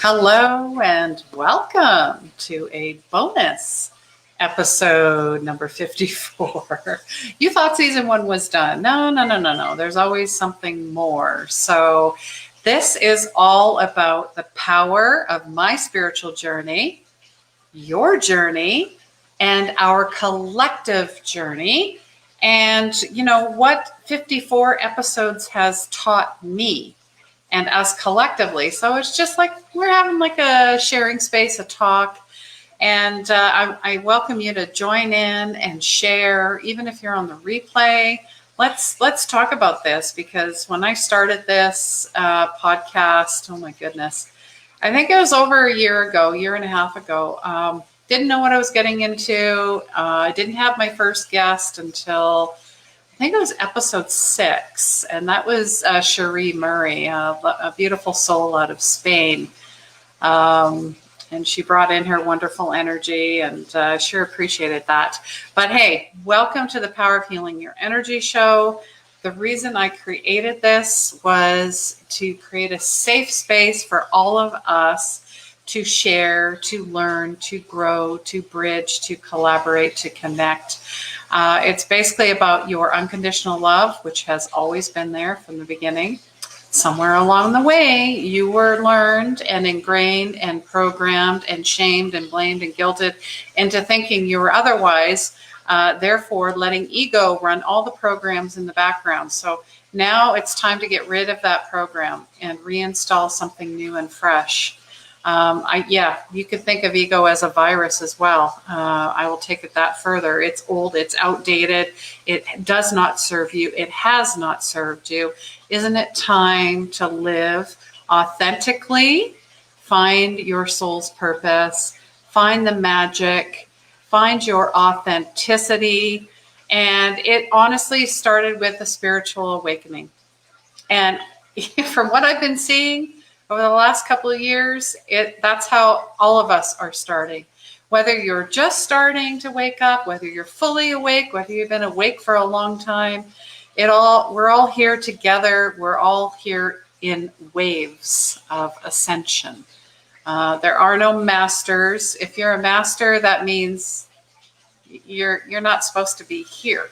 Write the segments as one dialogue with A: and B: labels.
A: Hello and welcome to a bonus episode number 54. You thought season 1 was done. No. There's always something more. So this is all about the power of my spiritual journey, your journey, and our collective journey. And you know what 54 episodes has taught me and us collectively. So it's just like we're having like a sharing space, a talk. And I welcome you to join in and share, even if you're on the replay. Let's talk about this, because when I started this podcast, oh my goodness, I think it was over a year and a half ago. Didn't know what I was getting into. I didn't have my first guest until I think it was episode 6, and that was Sheree Murray, a beautiful soul out of Spain. And she brought in her wonderful energy, and sure appreciated that. But hey, welcome to the Power of Healing Your Energy show. The reason I created this was to create a safe space for all of us to share, to learn, to grow, to bridge, to collaborate, to connect. It's basically about your unconditional love, which has always been there from the beginning. Somewhere along the way, you were learned and ingrained and programmed and shamed and blamed and guilted into thinking you were otherwise, therefore letting ego run all the programs in the background. So now it's time to get rid of that program and reinstall something new and fresh. You could think of ego as a virus as well. I will take it that further. It's old, it's outdated, it does not serve you, it has not served you. Isn't it time to live authentically, find your soul's purpose, find the magic, find your authenticity? And it honestly started with a spiritual awakening. And from what I've been seeing over the last couple of years, that's how all of us are starting. Whether you're just starting to wake up, whether you're fully awake, whether you've been awake for a long time, we're all here together. We're all here in waves of ascension. There are no masters. If you're a master, that means you're not supposed to be here.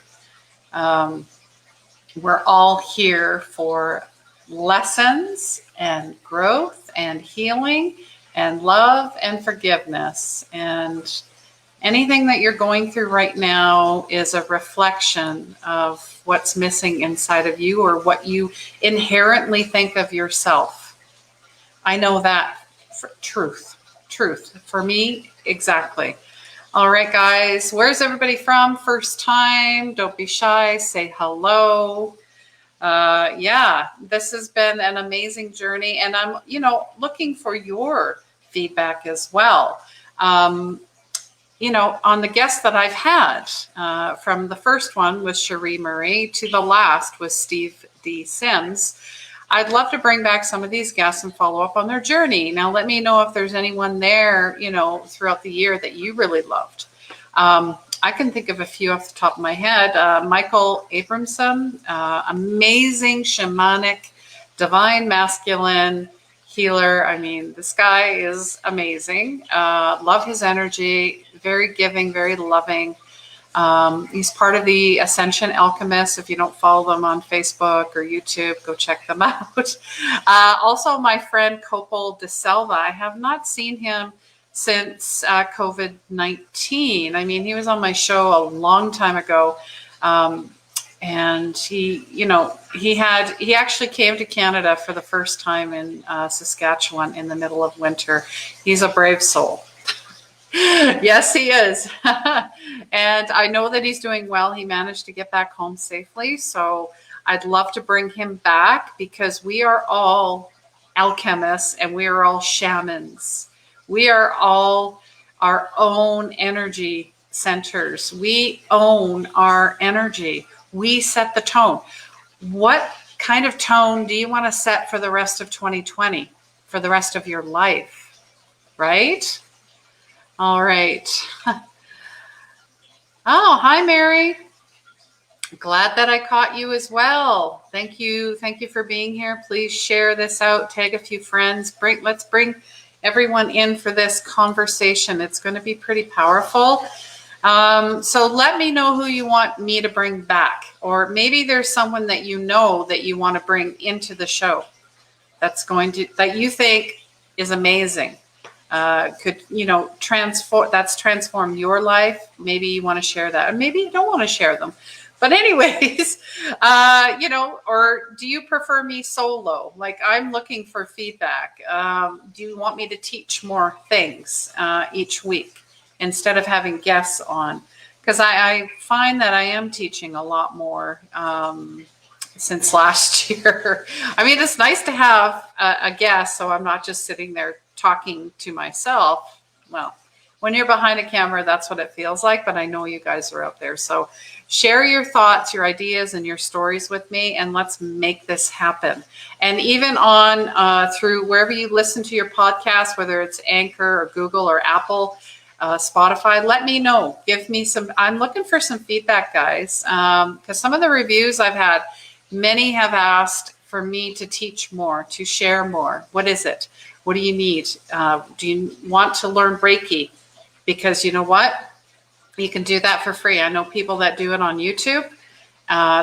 A: We're all here for lessons and growth and healing and love and forgiveness. And anything that you're going through right now is a reflection of what's missing inside of you, or what you inherently think of yourself. I know that for truth for me, exactly. All right, guys, where's everybody from? First time, don't be shy, say hello. This has been an amazing journey, and I'm, looking for your feedback as well. On the guests that I've had, from the first one was Sheree Murray to the last was Steve D. Sims. I'd love to bring back some of these guests and follow up on their journey. Now, let me know if there's anyone there, throughout the year that you really loved. I can think of a few off the top of my head. Michael Abramson, amazing shamanic, divine masculine healer. I mean, this guy is amazing. Love his energy, very giving, very loving. He's part of the Ascension Alchemists. If you don't follow them on Facebook or YouTube, go check them out. Also, my friend Copel De Selva. I have not seen him since COVID-19. I mean, he was on my show a long time ago. And he actually came to Canada for the first time in Saskatchewan in the middle of winter. He's a brave soul. Yes, he is. And I know that he's doing well. He managed to get back home safely. So I'd love to bring him back, because we are all alchemists and we are all shamans. We are all our own energy centers. We own our energy. We set the tone. What kind of tone do you want to set for the rest of 2020, for the rest of your life, right? All right. Oh, hi, Mary. Glad that I caught you as well. Thank you. Thank you for being here. Please share this out. Tag a few friends. Let's bring everyone in for this conversation. It's going to be pretty powerful. So let me know who you want me to bring back, or maybe there's someone that you know that you want to bring into the show that you think is amazing. Could, transform your life. Maybe you want to share that, and maybe you don't want to share them. But anyways, or do you prefer me solo? Like, I'm looking for feedback. Do you want me to teach more things each week instead of having guests on? Because I find that I am teaching a lot more since last year. I mean, it's nice to have a guest, so I'm not just sitting there talking to myself. Well, when you're behind a camera, that's what it feels like, but I know you guys are out there. So share your thoughts, your ideas, and your stories with me, and let's make this happen. And even on through wherever you listen to your podcast, whether it's Anchor or Google or Apple, Spotify, let me know. Give me I'm looking for some feedback, guys, because some of the reviews I've had, many have asked for me to teach more, to share more. What is it? What do you need? Do you want to learn Reiki? Because you know what? You can do that for free. I know people that do it on YouTube.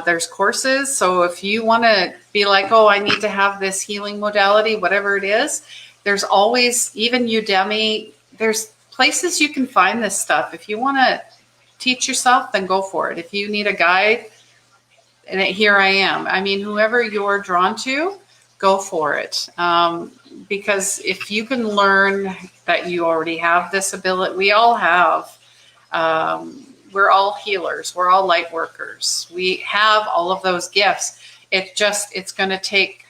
A: There's courses. So if you want to be like, oh, I need to have this healing modality, whatever it is, there's always, even Udemy, there's places you can find this stuff. If you want to teach yourself, then go for it. If you need a guide, and here I am. I mean, whoever you're drawn to, go for it. Because if you can learn that you already have this ability, we all have, we're all healers. We're all light workers. We have all of those gifts. It's going to take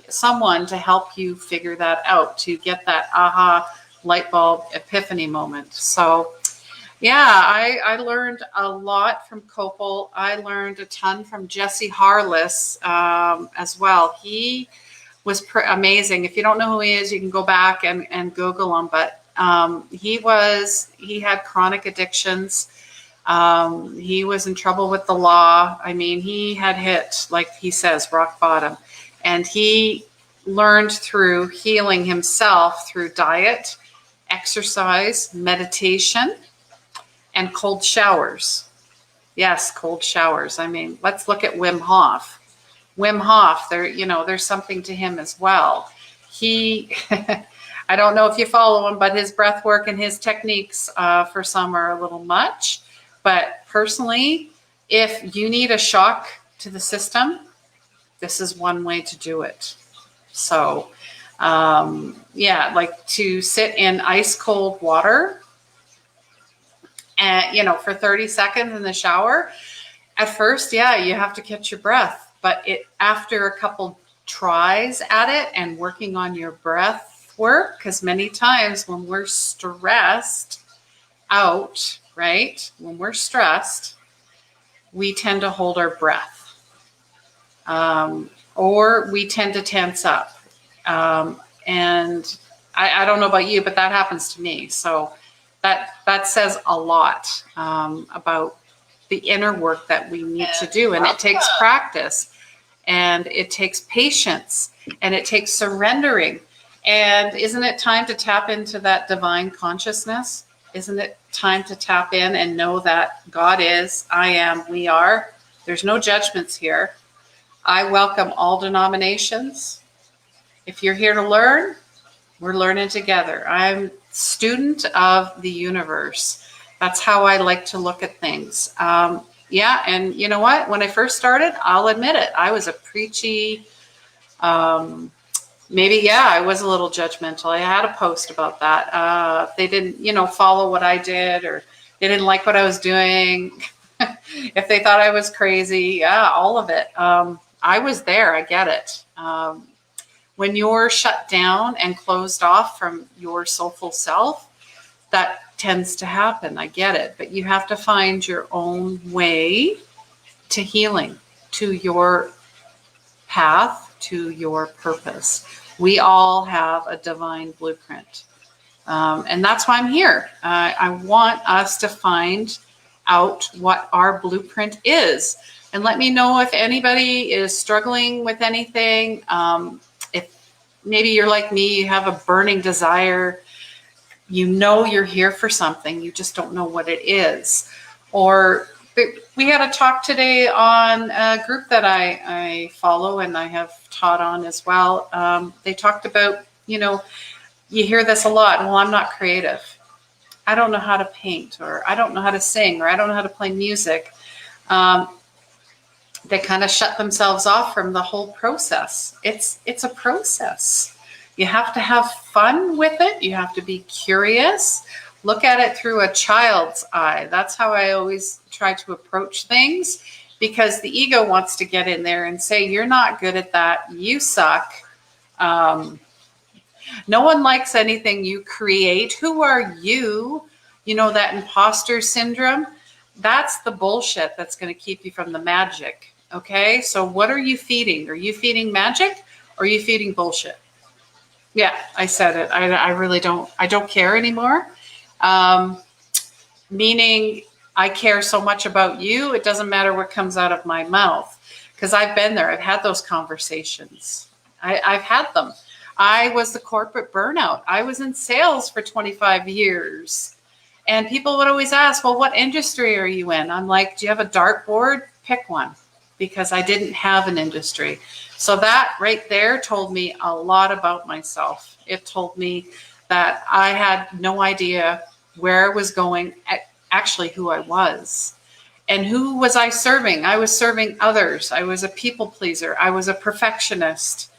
A: someone to help you figure that out, to get that aha light bulb epiphany moment. So yeah, I learned a lot from Copel. I learned a ton from Jesse Harless as well. He was amazing. If you don't know who he is, you can go back and Google him. But he had chronic addictions. He was in trouble with the law. I mean, he had hit, like he says, rock bottom. And he learned through healing himself through diet, exercise, meditation, and cold showers. Yes, cold showers. I mean, let's look at Wim Hof. Wim Hof, there's something to him as well. He, I don't know if you follow him, but his breath work and his techniques for some are a little much. But personally, if you need a shock to the system, this is one way to do it. So, like to sit in ice cold water and, for 30 seconds in the shower. At first, you have to catch your breath. But after a couple tries at it and working on your breath work, because many times when we're stressed out, right? When we're stressed, we tend to hold our breath. Or we tend to tense up. And I don't know about you, but that happens to me. So that says a lot about the inner work that we need to do. And it takes practice, and it takes patience, and it takes surrendering. And isn't it time to tap into that divine consciousness? Isn't it time to tap in and know that God is, I am, we are? There's no judgments here. I welcome all denominations. If you're here to learn, we're learning together. I'm student of the universe. That's how I like to look at things. And you know what? When I first started, I'll admit it, I was a preachy, I was a little judgmental. I had a post about that. If they didn't, follow what I did, or they didn't like what I was doing, if they thought I was crazy, all of it. I was there. I get it. When you're shut down and closed off from your soulful self, that tends to happen. I get it. But you have to find your own way to healing, to your path, to your purpose. We all have a divine blueprint. And that's why I'm here. I want us to find out what our blueprint is. And let me know if anybody is struggling with anything. maybe you're like me, you have a burning desire. You know you're here for something, you just don't know what it is. Or we had a talk today on a group that I follow and I have taught on as well. They talked about, you hear this a lot. Well, I'm not creative. I don't know how to paint, or I don't know how to sing, or I don't know how to play music. They kind of shut themselves off from the whole process. It's a process. You have to have fun with it. You have to be curious. Look at it through a child's eye. That's how I always try to approach things, because the ego wants to get in there and say, you're not good at that. You suck. No one likes anything you create. Who are you? That imposter syndrome. That's the bullshit that's going to keep you from the magic. Okay. So what are you feeding? Are you feeding magic, or are you feeding bullshit? Yeah, I said it. I really don't care anymore. Meaning I care so much about you, it doesn't matter what comes out of my mouth, because I've been there. I've had those conversations. I've had them. I was the corporate burnout. I was in sales for 25 years. And people would always ask, well, what industry are you in? I'm like, do you have a dartboard? Pick one. Because I didn't have an industry. So that right there told me a lot about myself. It told me that I had no idea where I was going, actually who I was. And who was I serving? I was serving others. I was a people pleaser. I was a perfectionist.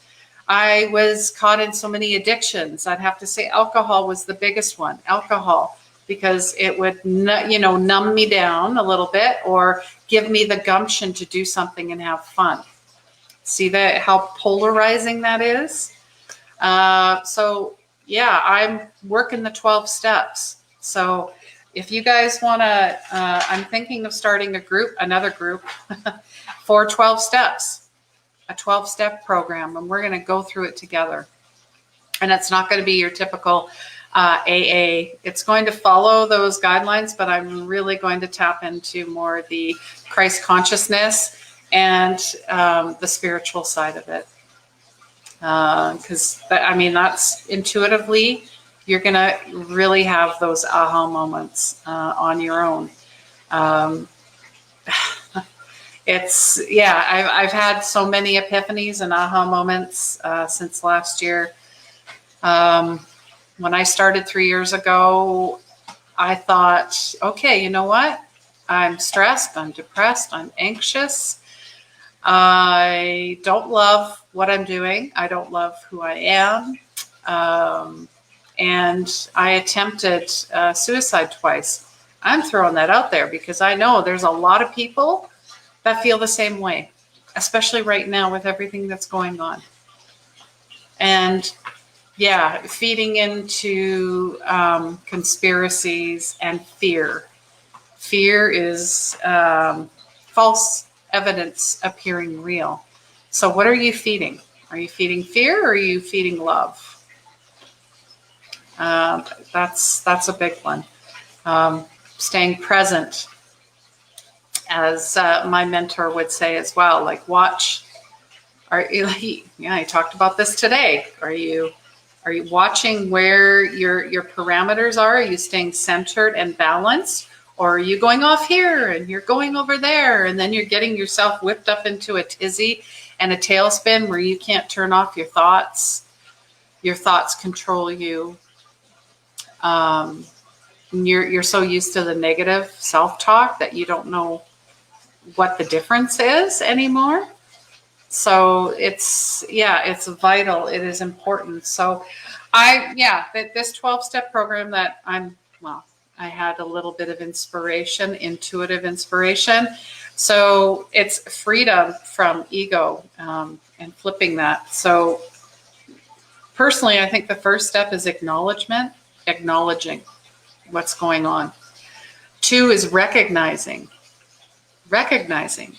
A: I was caught in so many addictions. I'd have to say alcohol was the biggest one. Alcohol, because it would, numb me down a little bit, or give me the gumption to do something and have fun. See that, how polarizing that is? So yeah, I'm working the 12 steps. So if you guys want to, I'm thinking of starting another group for 12 steps, a 12-step program, and we're going to go through it together. And it's not going to be your typical AA. It's going to follow those guidelines, but I'm really going to tap into more the Christ consciousness and the spiritual side of it. Because, that's intuitively, you're going to really have those aha moments on your own. I've had so many epiphanies and aha moments since last year. When I started 3 years ago, I thought, okay, you know what? I'm stressed, I'm depressed, I'm anxious. I don't love what I'm doing. I don't love who I am. And I attempted suicide twice. I'm throwing that out there because I know there's a lot of people that feel the same way, especially right now with everything that's going on. And yeah, feeding into conspiracies and fear. Fear is false evidence appearing real. So what are you feeding? Are you feeding fear, or are you feeding love? That's a big one. Staying present, as my mentor would say as well. Like, watch. I talked about this today. Are you watching where your parameters are? Are you staying centered and balanced? Or are you going off here and you're going over there, and then you're getting yourself whipped up into a tizzy and a tailspin where you can't turn off your thoughts? Your thoughts control you. You're so used to the negative self-talk that you don't know what the difference is anymore. So it's vital. It is important. So this 12-step program that I had a little bit of intuitive inspiration. So it's freedom from ego and flipping that. So personally, I think the first step is acknowledging what's going on. 2 is recognizing.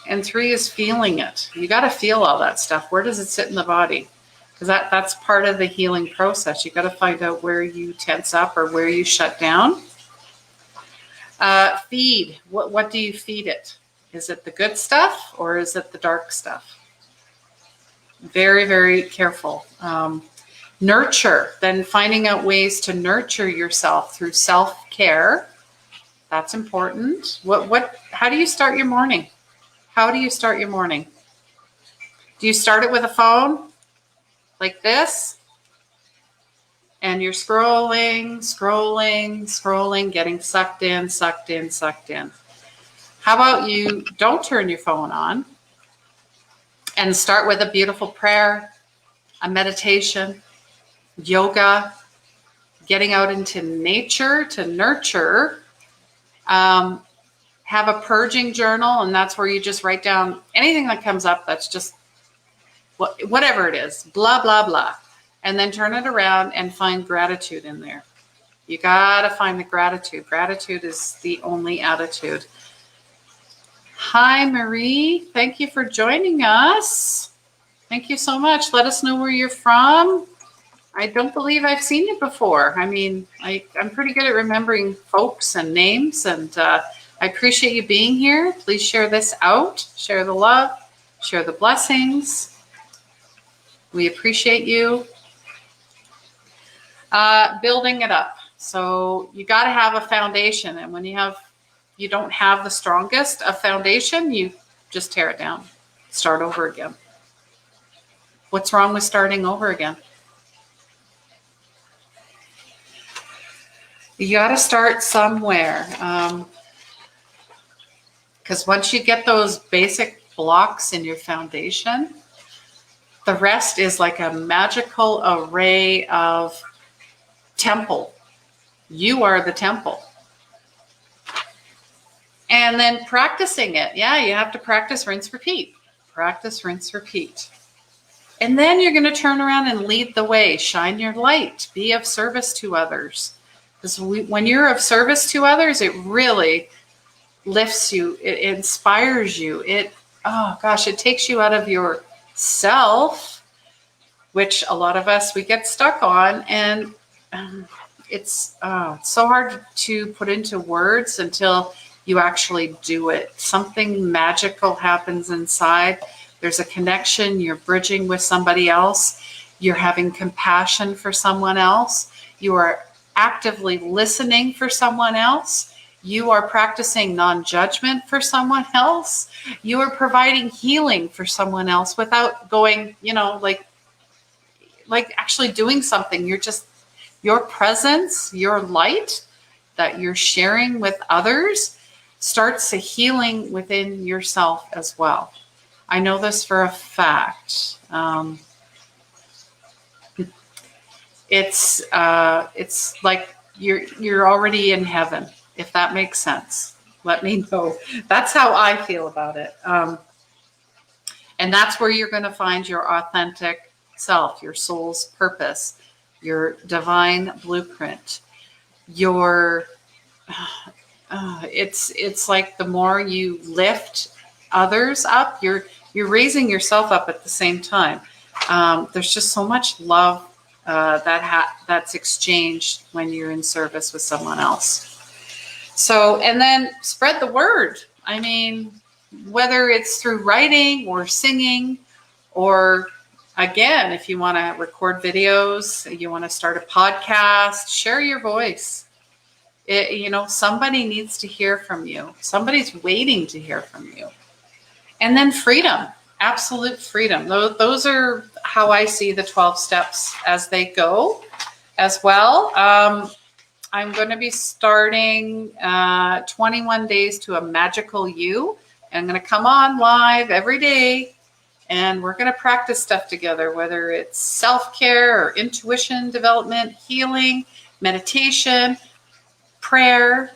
A: And 3 is feeling it. You got to feel all that stuff. Where does it sit in the body? Because that's part of the healing process. You got to find out where you tense up or where you shut down. Feed. What do you feed it? Is it the good stuff, or is it the dark stuff? Very, very careful. Nurture, then finding out ways to nurture yourself through self-care. That's important. How do you start your morning? How do you start your morning? Do you start it with a phone like this? And you're scrolling, getting sucked in. How about you don't turn your phone on and start with a beautiful prayer, a meditation, yoga, getting out into nature to nurture. Have a purging journal, and that's where you just write down anything that comes up that's just whatever it is, blah, blah, blah. And then turn it around and find gratitude in there. You got to find the gratitude. Gratitude is the only attitude. Hi, Marie. Thank you for joining us. Thank you so much. Let us know where you're from. I don't believe I've seen you before. I mean, I'm pretty good at remembering folks and names, and I appreciate you being here. Please share this out. Share the love. Share the blessings. We appreciate you. Building it up. So you got to have a foundation, and when you don't have the strongest of foundation, you just tear it down. Start over again. What's wrong with starting over again? You got to start somewhere. Because once you get those basic blocks in your foundation, the rest is like a magical array of temple. You are the temple. And then practicing it. Yeah, you have to practice, rinse, repeat. Practice, rinse, repeat. And then you're going to turn around and lead the way. Shine your light. Be of service to others. Because when you're of service to others, it really lifts you. It inspires you. It takes you out of yourself, which a lot of us, we get stuck on. And it's so hard to put into words until you actually do it. Something magical happens inside. There's a connection. You're bridging with somebody else. You're having compassion for someone else. You are actively listening for someone else. You are practicing non-judgment for someone else. You are providing healing for someone else without going, like actually doing something. Your presence, your light that you're sharing with others starts a healing within yourself as well. I know this for a fact. It's like you're already in heaven, if that makes sense. Let me know. That's how I feel about it. And that's where you're going to find your authentic self, your soul's purpose, your divine blueprint. It's like the more you lift others up, you're raising yourself up at the same time. There's just so much love that's exchanged when you're in service with someone else. So, and then spread the word. I mean, whether it's through writing or singing, or again, if you want to record videos, you want to start a podcast, share your voice. Somebody needs to hear from you. Somebody's waiting to hear from you. And then freedom, absolute freedom. Those are how I see the 12 steps as they go as well. I'm going to be starting 21 days to a magical you. I'm going to come on live every day, and we're going to practice stuff together, whether it's self-care or intuition development, healing, meditation, prayer.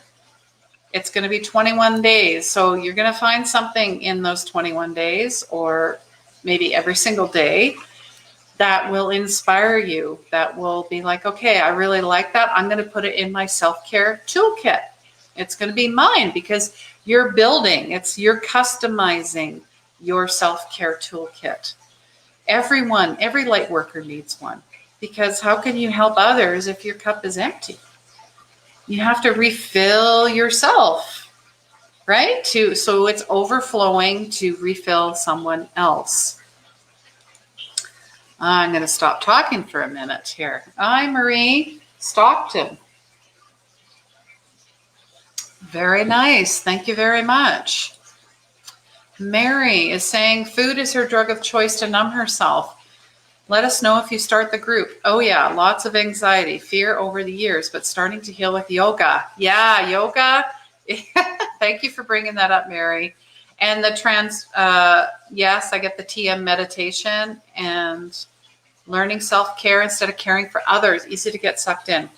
A: It's going to be 21 days. So you're going to find something in those 21 days, or maybe every single day, that will inspire you, that will be like, okay, I really like that. I'm going to put it in my self-care toolkit. It's going to be mine, because you're you're customizing your self-care toolkit. Every light worker needs one, because how can you help others if your cup is empty? You have to refill yourself, right? So it's overflowing to refill someone else. I'm going to stop talking for a minute here. Hi, Marie Stockton. Very nice. Thank you very much. Mary is saying food is her drug of choice to numb herself. Let us know if you start the group. Oh yeah, lots of anxiety, fear over the years, but starting to heal with yoga. Yeah, yoga. Thank you for bringing that up, Mary. And the yes, I get the TM meditation and learning self-care instead of caring for others. Easy to get sucked in.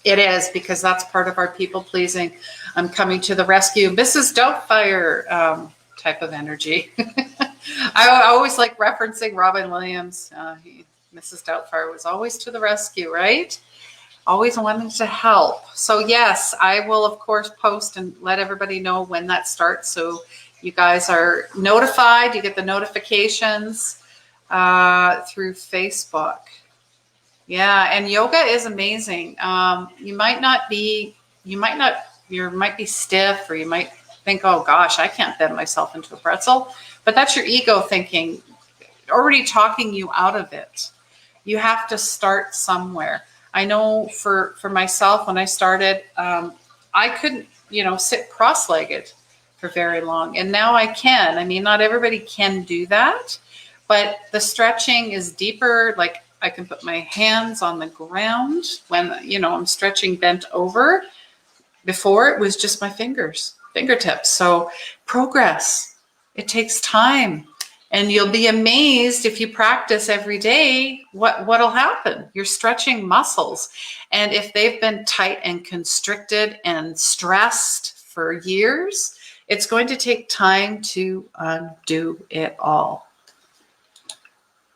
A: It is, because that's part of our people pleasing. I'm coming to the rescue. Mrs. Doubtfire type of energy. I always like referencing Robin Williams. Mrs. Doubtfire was always to the rescue, right? Always wanting to help. So yes, I will of course post and let everybody know when that starts. So you guys are notified. You get the notifications through Facebook. Yeah, and yoga is amazing. You might be stiff, or you might think, oh gosh, I can't bend myself into a pretzel. But that's your ego thinking, already talking you out of it. You have to start somewhere. I know for myself, when I started, I couldn't, sit cross-legged for very long. And now I can. I mean, not everybody can do that, but the stretching is deeper. Like, I can put my hands on the ground when, I'm stretching bent over. Before, it was just my fingertips. So progress, it takes time. And you'll be amazed if you practice every day, what'll happen. You're stretching muscles. And if they've been tight and constricted and stressed for years, it's going to take time to undo it all.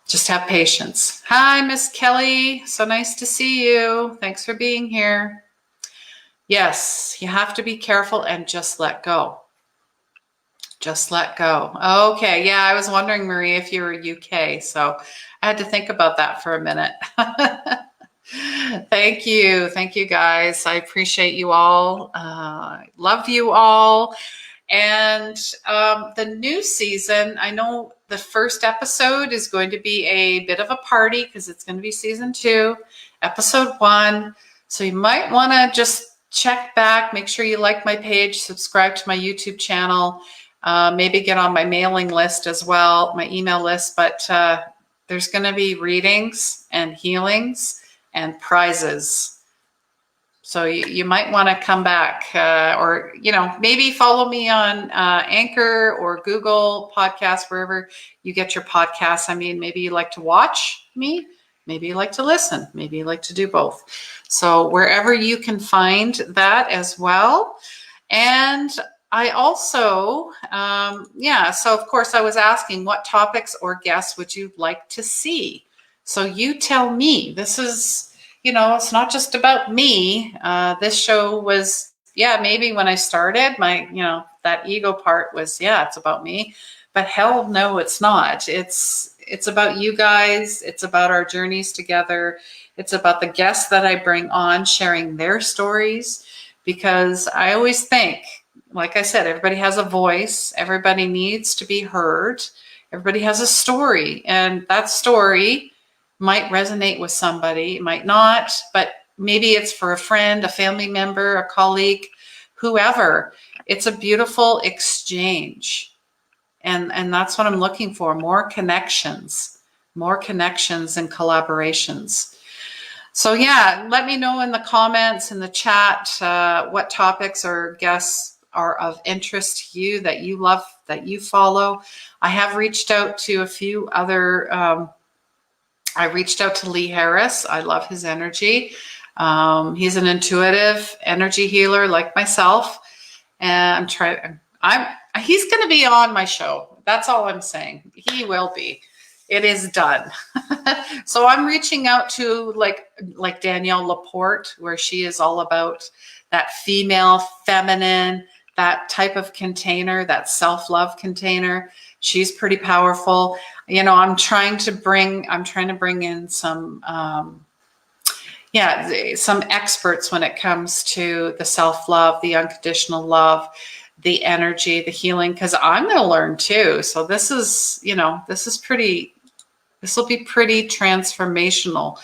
A: Just have patience. Hi, Miss Kelly. So nice to see you. Thanks for being here. Yes, you have to be careful and just let go. Just let go. Okay, yeah, I was wondering, Marie, if you were UK, so I had to think about that for a minute. Thank you, guys. I appreciate you all. Love you all. And the new season, I know the first episode is going to be a bit of a party because it's going to be season 2, episode 1. So you might want to just check back, make sure you like my page, subscribe to my YouTube channel, maybe get on my mailing list as well, my email list. But there's going to be readings and healings and prizes. So you might want to come back or, maybe follow me on Anchor or Google Podcasts, wherever you get your podcasts. I mean, maybe you like to watch me, maybe you like to listen, maybe you like to do both. So wherever you can find that as well. And I also, so of course I was asking what topics or guests would you like to see? So you tell me. This is, it's not just about me. This show was, maybe when I started, my, that ego part was, it's about me. But hell no, it's not. It's about you guys. It's about our journeys together. It's about the guests that I bring on sharing their stories, because I always think, like I said, everybody has a voice. Everybody needs to be heard. Everybody has a story, and that story might resonate with somebody, it might not, but maybe it's for a friend, a family member, a colleague, whoever. It's a beautiful exchange. And that's what I'm looking for, more connections and collaborations. So let me know in the comments, in the chat, what topics or guests are of interest to you, that you love, that you follow. I have reached out to a few other, I reached out to Lee Harris. I love his energy. He's an intuitive energy healer like myself. And he's going to be on my show. That's all I'm saying. He will be. It is done. So I'm reaching out to like Danielle Laporte, where she is all about that female, feminine, that type of container, that self-love container. She's pretty powerful. I'm trying to bring in some, some experts when it comes to the self-love, the unconditional love, the energy, the healing, because I'm going to learn too. So this is pretty This will be pretty transformational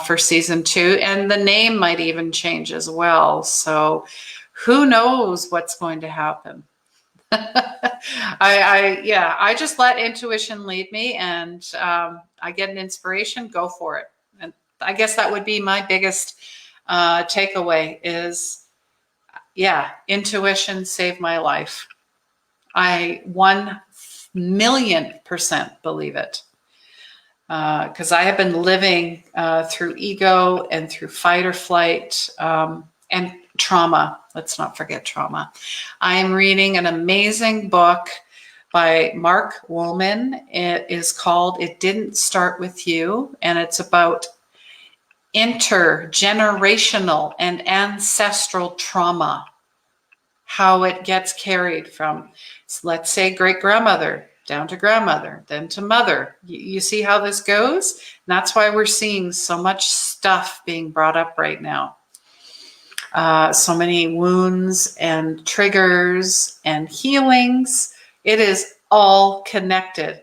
A: for season 2, and the name might even change as well. So who knows what's going to happen? I just let intuition lead me, and I get an inspiration, go for it. And I guess that would be my biggest takeaway is, intuition saved my life. I 1,000,000% believe it. Because I have been living through ego and through fight or flight and trauma. Let's not forget trauma. I am reading an amazing book by Mark Woolman. It is called It Didn't Start With You, and it's about intergenerational and ancestral trauma, how it gets carried from, let's say, great-grandmother down to grandmother, then to mother. You see how this goes? And that's why we're seeing so much stuff being brought up right now. So many wounds and triggers and healings. It is all connected.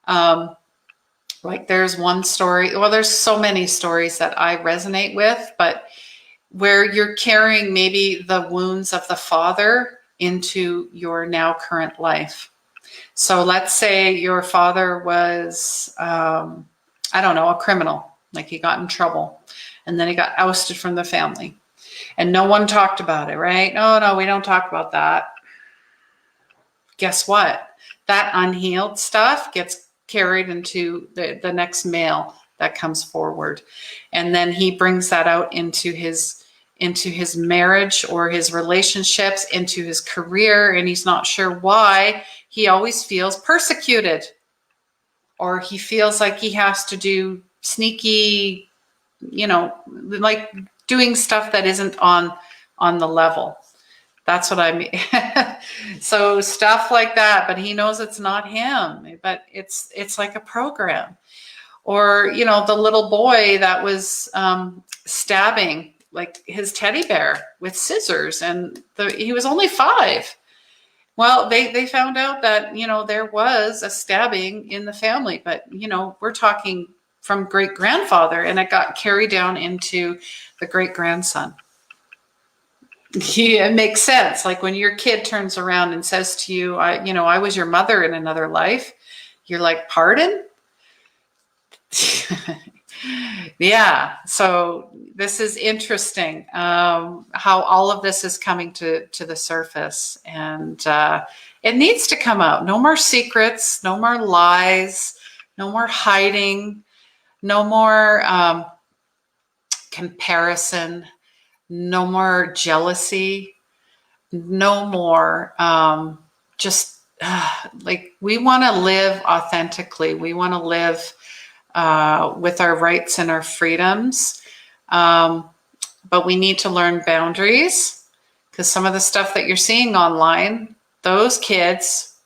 A: Like there's one story, well, there's so many stories that I resonate with, but where you're carrying maybe the wounds of the father into your now current life. So let's say your father was, a criminal, like he got in trouble and then he got ousted from the family and no one talked about it, right? No, we don't talk about that. Guess what? That unhealed stuff gets carried into the next male that comes forward. And then he brings that out into his marriage or his relationships, into his career, and he's not sure why. He always feels persecuted, or he feels like he has to do sneaky, like doing stuff that isn't on the level. That's what I mean. So stuff like that, but he knows it's not him, but it's like a program. Or, the little boy that was stabbing like his teddy bear with scissors, and he was only 5. Well, they found out that, there was a stabbing in the family, but, we're talking from great-grandfather, and it got carried down into the great-grandson. Yeah, it makes sense. Like when your kid turns around and says to you, I was your mother in another life. You're like, pardon? Yeah. So this is interesting, how all of this is coming to the surface, and it needs to come out. No more secrets, no more lies, no more hiding, no more comparison, no more jealousy, no more like we want to live authentically. We want to live with our rights and our freedoms. But we need to learn boundaries, because some of the stuff that you're seeing online, those kids,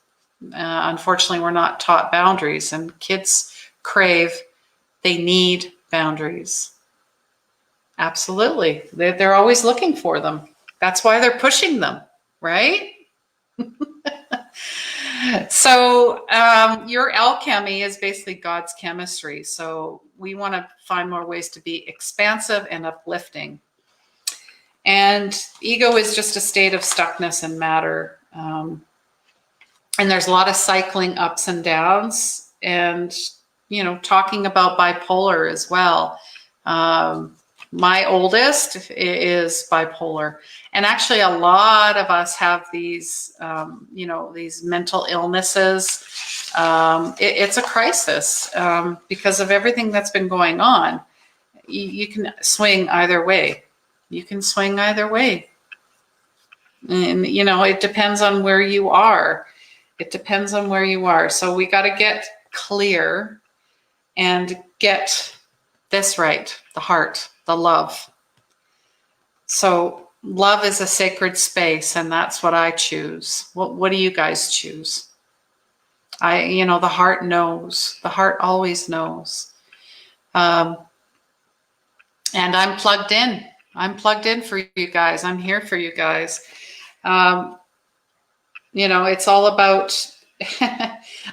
A: unfortunately, were not taught boundaries, and kids they need boundaries. Absolutely. They're always looking for them. That's why they're pushing them, right? So your alchemy is basically God's chemistry. So we want to find more ways to be expansive and uplifting. And ego is just a state of stuckness in matter. And there's a lot of cycling ups and downs, and, talking about bipolar as well. My oldest is bipolar. And actually a lot of us have these, these mental illnesses. It's a crisis because of everything that's been going on. You can swing either way. And, it depends on where you are. So we got to get clear and get this right, the heart, the love. So love is a sacred space, and that's what I choose. What do you guys choose? The heart knows. The heart always knows. And I'm plugged in. I'm plugged in for you guys. I'm here for you guys. It's all about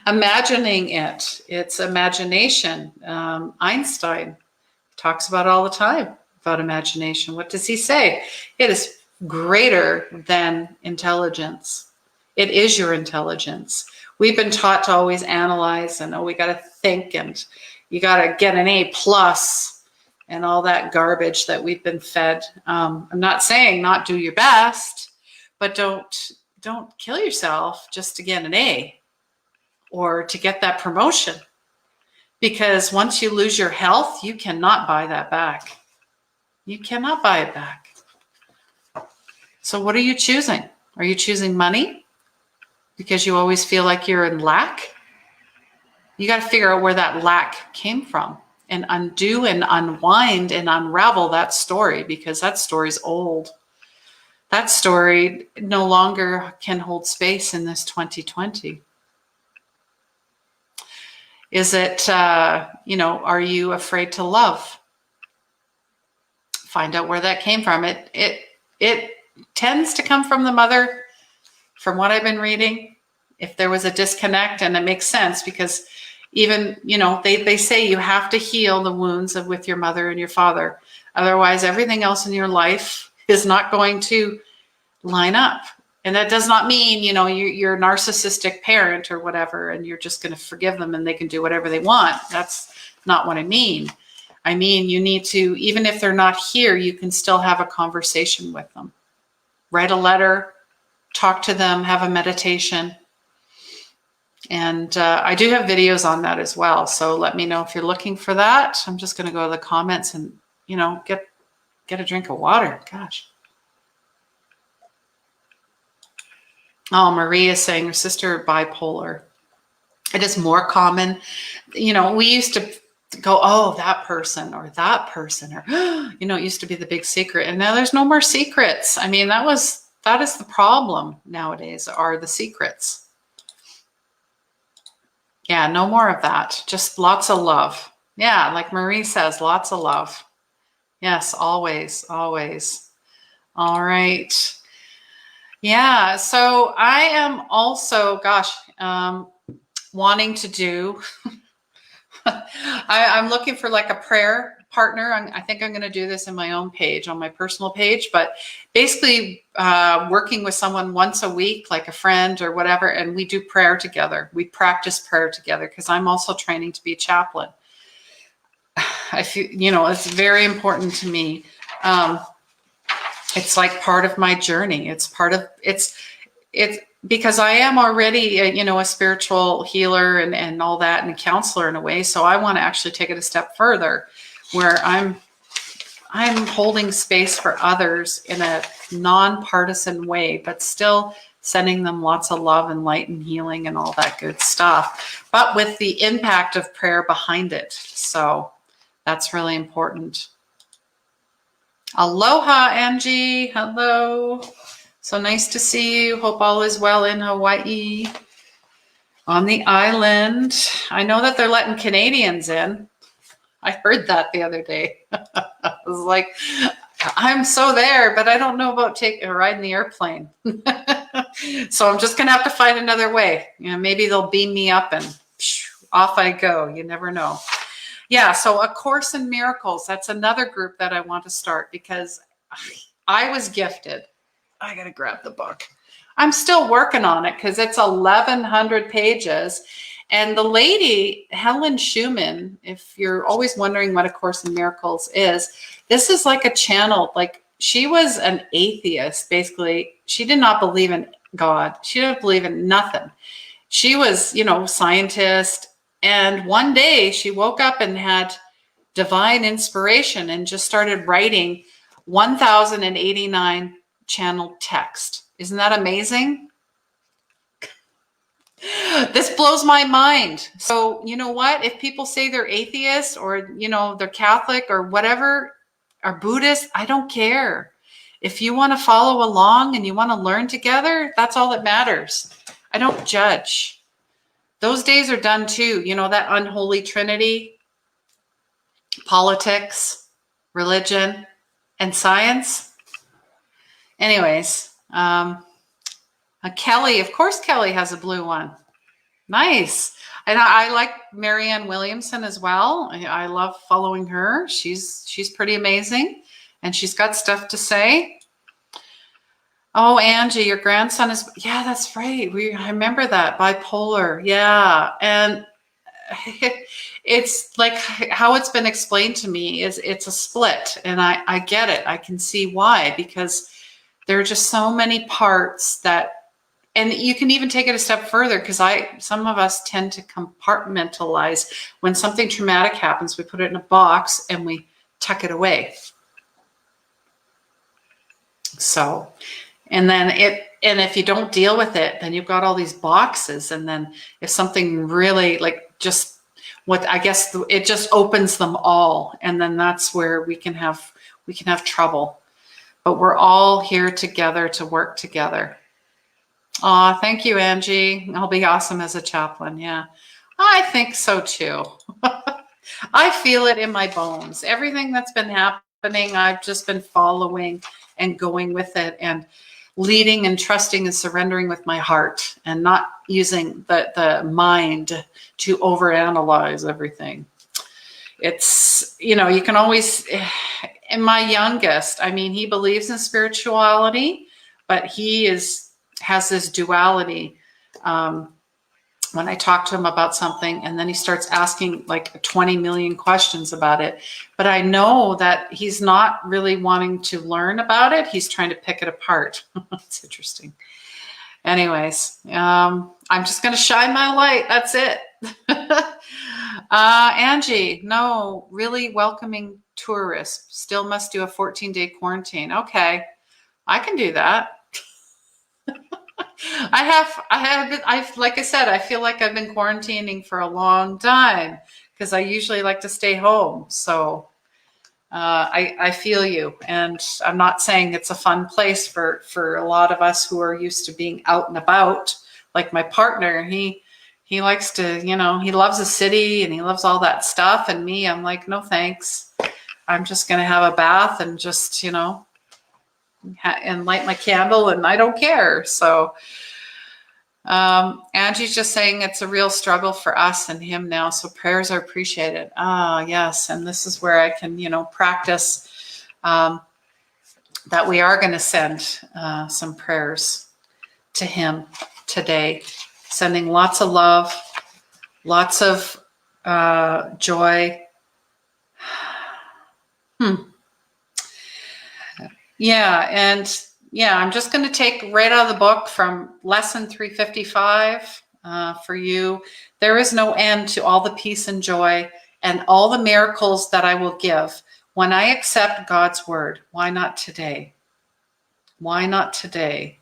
A: imagining it. It's imagination. Einstein talks about it all the time about imagination. What does he say? It is greater than intelligence. It is your intelligence. We've been taught to always analyze and, we got to think and you got to get an A plus and all that garbage that we've been fed. I'm not saying not do your best, but don't kill yourself just to get an A or to get that promotion. Because once you lose your health, you cannot buy that back. You cannot buy it back. So what are you choosing? Are you choosing money because you always feel like you're in lack? You got to figure out where that lack came from and undo and unwind and unravel that story, because that story's old. That story no longer can hold space in this 2020. Is it, are you afraid to love? Find out where that came from. It tends to come from the mother, from what I've been reading. If there was a disconnect, and it makes sense because even, they say you have to heal the wounds with your mother and your father. Otherwise, everything else in your life is not going to line up. And that does not mean, you're a narcissistic parent or whatever, and you're just going to forgive them and they can do whatever they want. That's not what I mean. I mean, you need to, even if they're not here, you can still have a conversation with them. Write a letter, talk to them, have a meditation. And I do have videos on that as well. So let me know if you're looking for that. I'm just going to go to the comments and, get a drink of water. Gosh. Oh, Maria is saying her sister bipolar. It is more common. We used to go, oh, that person, or it used to be the big secret. And now there's no more secrets. I mean, that is the problem nowadays, are the secrets. Yeah, no more of that. Just lots of love. Yeah, like Marie says, lots of love. Yes, always, always. All right. Yeah, so I am also, wanting to do, I'm looking for like a prayer partner. I think I'm going to do this in my own page, on my personal page, but basically working with someone once a week, like a friend or whatever, and we do prayer together. We practice prayer together because I'm also training to be a chaplain. I feel, it's very important to me. It's like part of my journey. It's because I am already, a spiritual healer and all that, and a counselor in a way. So I want to actually take it a step further, where I'm holding space for others in a nonpartisan way, but still sending them lots of love and light and healing and all that good stuff, but with the impact of prayer behind it. So that's really important. Aloha, Angie. Hello. So nice to see you. Hope all is well in Hawaii, on the island. I know that they're letting Canadians in. I heard that the other day. I was like, I'm so there, but I don't know about taking a ride in the airplane. So I'm just going to have to find another way. Maybe they'll beam me up and off I go. You never know. Yeah, so A Course in Miracles, that's another group that I want to start, because I was gifted. I got to grab the book. I'm still working on it because it's 1,100 pages. And the lady, Helen Schumann, if you're always wondering what A Course in Miracles is, this is like a channel. Like, she was an atheist, basically. She did not believe in God. She didn't believe in nothing. She was, scientist. And one day she woke up and had divine inspiration and just started writing 1,089 channeled text. Isn't that amazing? This blows my mind. So you know what? If people say they're atheist, or, they're Catholic or whatever, or Buddhist, I don't care. If you want to follow along and you want to learn together, that's all that matters. I don't judge. Those days are done too. That unholy trinity, politics, religion, and science. Anyways, Kelly, of course, Kelly has a blue one. Nice. And I like Marianne Williamson as well. I love following her. She's pretty amazing, and she's got stuff to say. Oh, Angie, your grandson is, yeah, that's right. I remember that, bipolar. Yeah. And it's like how it's been explained to me is it's a split, and I get it. I can see why, because there are just so many parts that, and you can even take it a step further, because some of us tend to compartmentalize. When something traumatic happens, we put it in a box and we tuck it away. So, and if you don't deal with it, then you've got all these boxes. And then if something really it just opens them all. And then that's where we can have trouble. But we're all here together to work together. Oh, thank you, Angie. I'll be awesome as a chaplain. Yeah, I think so too. I feel it in my bones. Everything that's been happening, I've just been following and going with it, and leading and trusting and surrendering with my heart, and not using the mind to overanalyze everything. It's, you can always, and my youngest, he believes in spirituality, but he has this duality. When I talk to him about something, and then he starts asking like 20 million questions about it. But I know that he's not really wanting to learn about it. He's trying to pick it apart. It's interesting. Anyways, I'm just going to shine my light. That's it. Angie, no, really welcoming tourists. Still must do a 14-day quarantine. Okay, I can do that. Like I said, I feel like I've been quarantining for a long time, because I usually like to stay home. So I feel you. And I'm not saying it's a fun place for a lot of us who are used to being out and about. Like my partner, he likes to, he loves the city and he loves all that stuff. And me, I'm like, no, thanks. I'm just going to have a bath and just, and light my candle, and I don't care. So Angie's just saying it's a real struggle for us and him now. So prayers are appreciated. Yes. And this is where I can, practice that we are going to send some prayers to him today, sending lots of love, lots of joy. Yeah. And I'm just going to take right out of the book from lesson 355 for you. There is no end to all the peace and joy and all the miracles that I will give when I accept God's word. Why not today? Why not today?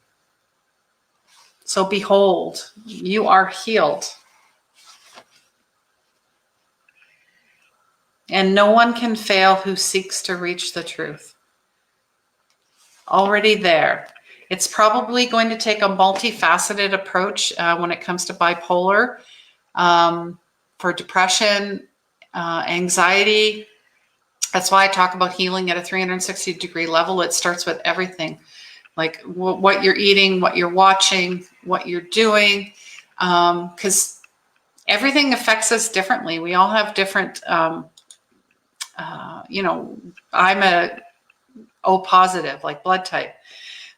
A: So behold, you are healed. And no one can fail who seeks to reach the truth. Already there. It's probably going to take a multifaceted approach when it comes to bipolar, for depression, anxiety. That's why I talk about healing at a 360-degree level. It starts with everything, like what you're eating, what you're watching, what you're doing, because everything affects us differently. We all have different, I'm a O positive, like blood type.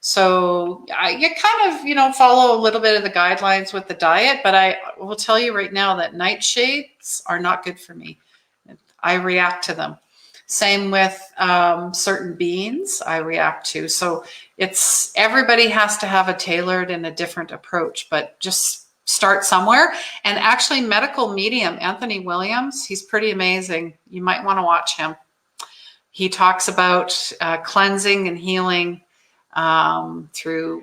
A: So you kind of, follow a little bit of the guidelines with the diet, but I will tell you right now that nightshades are not good for me. I react to them. Same with certain beans I react to. So everybody has to have a tailored and a different approach, but just start somewhere. And actually, medical medium Anthony Williams, he's pretty amazing. You might want to watch him. He talks about cleansing and healing through,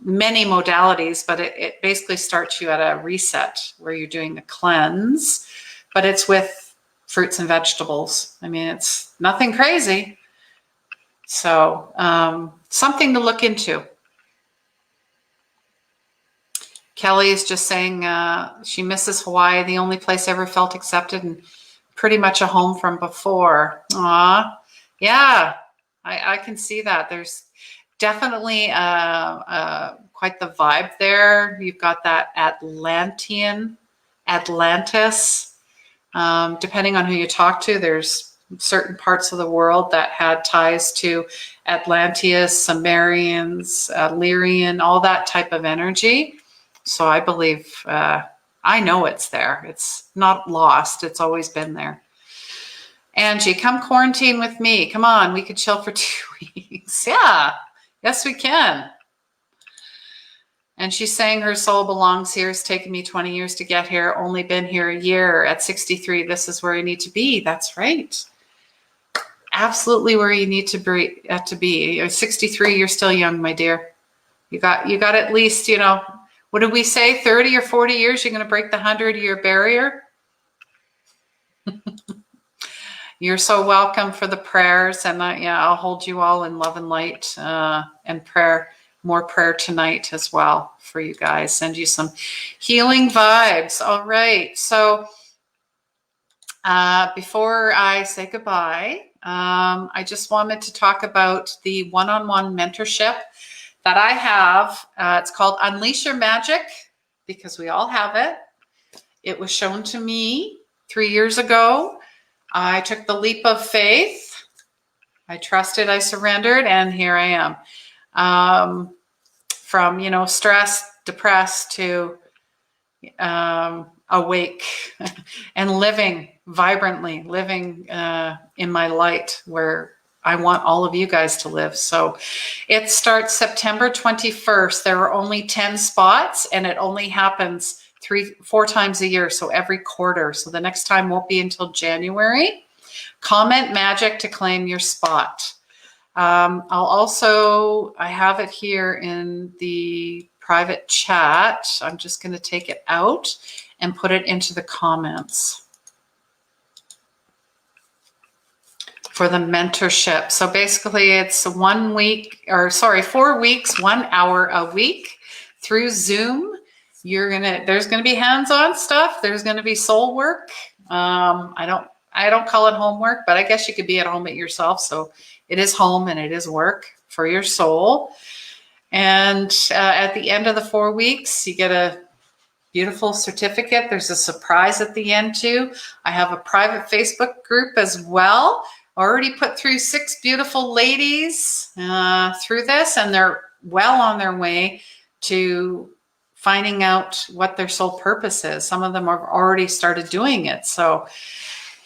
A: many modalities, but it basically starts you at a reset where you're doing the cleanse, but it's with fruits and vegetables. It's nothing crazy. So something to look into. Kelly is just saying she misses Hawaii, the only place ever felt accepted and pretty much a home from before. Aw, yeah, I can see that. definitely quite the vibe there. You've got that Atlantis. Depending on who you talk to, there's certain parts of the world that had ties to Atlanteus, Sumerians, Lyrian, all that type of energy. So I believe, I know it's there. It's not lost. It's always been there. Angie, come quarantine with me. Come on, we could chill for 2 weeks. Yeah, yes, we can. And she's saying her soul belongs here. It's taken me 20 years to get here. Only been here a year. At 63, this is where I need to be. That's right. Absolutely where you need to be. At 63, you're still young, my dear. You got at least, what did we say? 30 or 40 years, you're going to break the 100-year barrier. You're so welcome for the prayers. And I'll hold you all in love and light and prayer. More prayer tonight as well for you guys. Send you some healing vibes. All right. So before I say goodbye, I just wanted to talk about the one-on-one mentorship that I have. It's called Unleash Your Magic, because we all have it. It was shown to me 3 years ago. I took the leap of faith. I trusted, I surrendered, and here I am. From, stressed, depressed to awake and living vibrantly, living in my light where I want all of you guys to live. So it starts September 21st. There are only 10 spots, and it only happens 4 times a year. So every quarter. So the next time won't be until January. Comment magic to claim your spot. I have it here in the private chat. I'm just going to take it out and put it into the comments for the mentorship. So basically it's 4 weeks, 1 hour a week through Zoom. There's going to be hands-on stuff. There's going to be soul work. I don't call it homework, but I guess you could be at home at yourself. So it is home and it is work for your soul. And at the end of the 4 weeks, you get a beautiful certificate. There's a surprise at the end too. I have a private Facebook group as well. Already put through 6 beautiful ladies through this, and they're well on their way to finding out what their soul purpose is. Some of them have already started doing it. So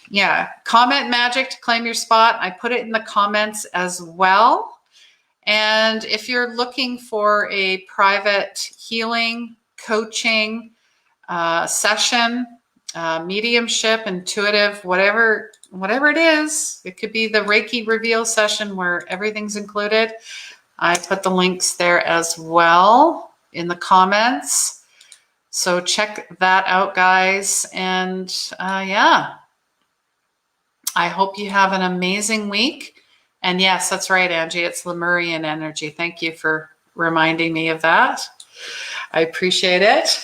A: yeah, comment magic to claim your spot. I put it in the comments as well. And if you're looking for a private healing, coaching session, mediumship, intuitive, whatever it is, it could be the Reiki reveal session where everything's included. I put the links there as well in the comments. So check that out, guys. And I hope you have an amazing week. And yes, that's right, Angie. It's Lemurian energy. Thank you for reminding me of that. I appreciate it.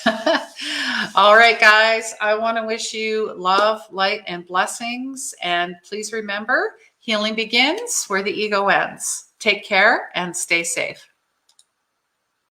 A: All right, guys. I want to wish you love, light, and blessings. And please remember, healing begins where the ego ends. Take care and stay safe.